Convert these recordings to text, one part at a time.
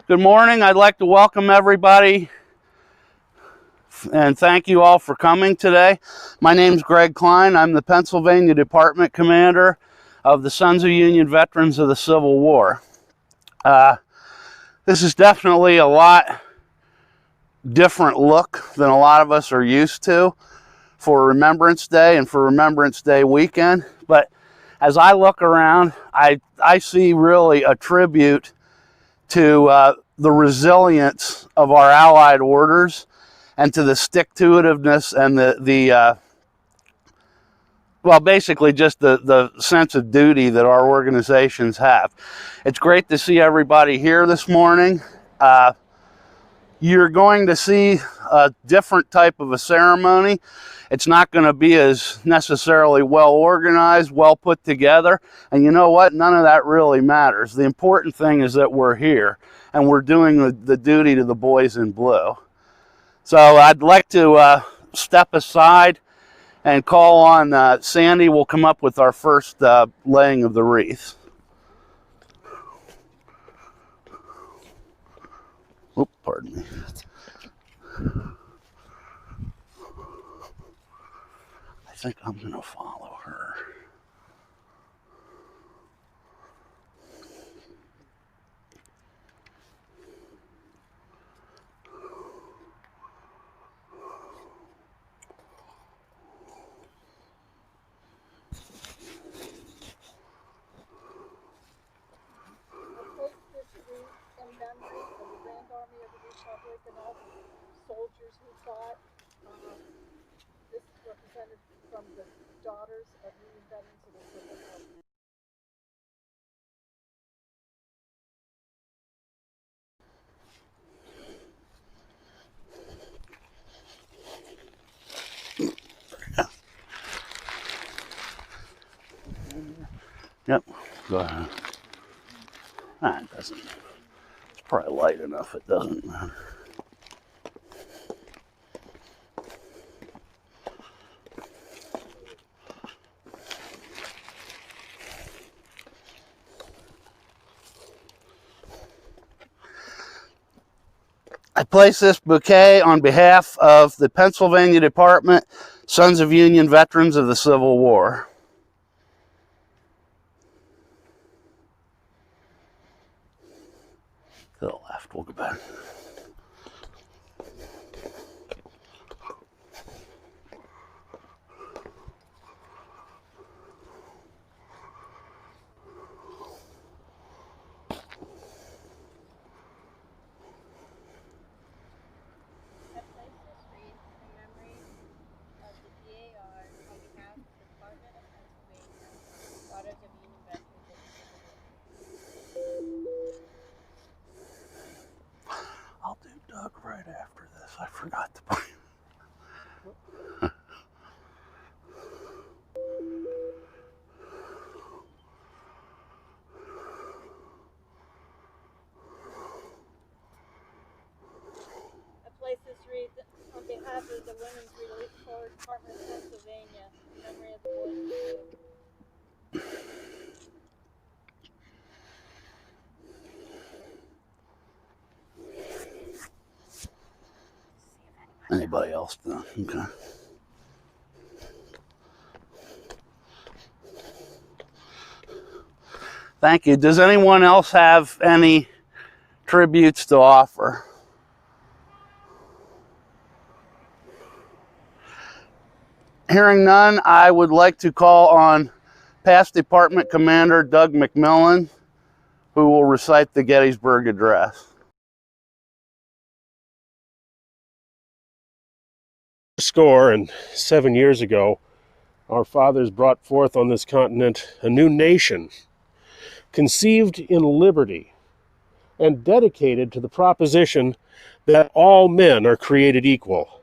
Good morning. I'd like to welcome everybody and thank you all for coming today. My name's Greg Klein. I'm the Pennsylvania Department Commander of the Sons of Union Veterans of the Civil War. This is definitely a lot different look than a lot of us are used to for Remembrance Day and for Remembrance Day weekend. But as I look around, I see really a tribute to the resilience of our allied orders and to the stick-to-itiveness and well, basically just the sense of duty that our organizations have. It's great to see everybody here this morning. You're going to see a different type of a ceremony. It's not going to be as necessarily well organized, well put together. And you know what? None of that really matters. The important thing is that we're here and we're doing the duty to the boys in blue. So I'd like to step aside and call on Sandy. We'll come up with our first laying of the wreath. Oop, pardon me. I think I'm going to follow her. And all the soldiers who fought. This is represented from the daughters of Union veterans of the Civil War. Yep, go ahead. It doesn't. It's probably light enough, it doesn't matter. I place this bouquet on behalf of the Pennsylvania Department, Sons of Union Veterans of the Civil War. To the left, we'll go back. I'll do Doug right after this. I forgot to put I place this wreath on behalf of the Women's Relief Corps, Department of Pennsylvania, in memory of the boys in blue. anybody else done. Okay. Thank you. Does anyone else have any tributes to offer? Hearing none, I would like to call on past Department Commander Doug McMillan, who will recite the Gettysburg Address. Score and 7 years ago, our fathers brought forth on this continent a new nation, conceived in liberty and dedicated to the proposition that all men are created equal.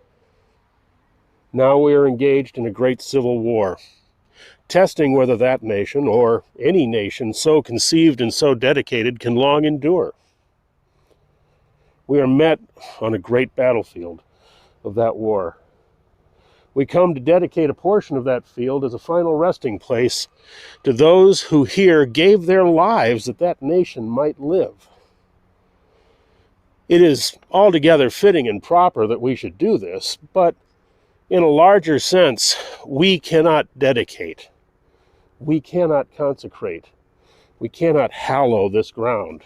Now we are engaged in a great civil war, testing whether that nation, or any nation so conceived and so dedicated, can long endure. We are met on a great battlefield of that war. We come to dedicate a portion of that field as a final resting place to those who here gave their lives that that nation might live. It is altogether fitting and proper that we should do this, but in a larger sense, we cannot dedicate, we cannot consecrate, we cannot hallow this ground.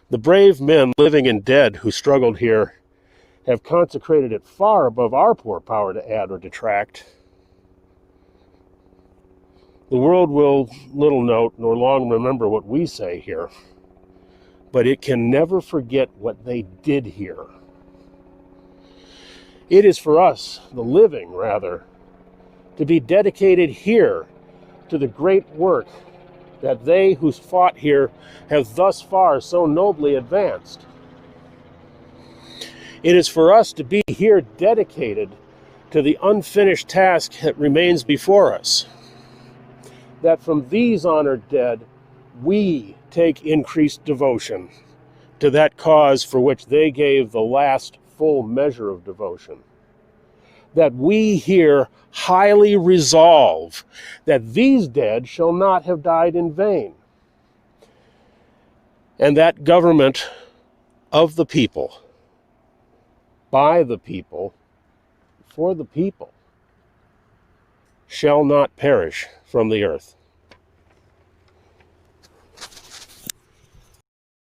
The brave men, living and dead, who struggled here have consecrated it far above our poor power to add or detract. The world will little note nor long remember what we say here, but it can never forget what they did here. It is for us, the living rather, to be dedicated here to the great work that they who fought here have thus far so nobly advanced. It is for us to be here dedicated to the unfinished task that remains before us, that from these honored dead we take increased devotion to that cause for which they gave the last full measure of devotion, that we here highly resolve that these dead shall not have died in vain, and that government of the people, by the people, for the people, shall not perish from the earth.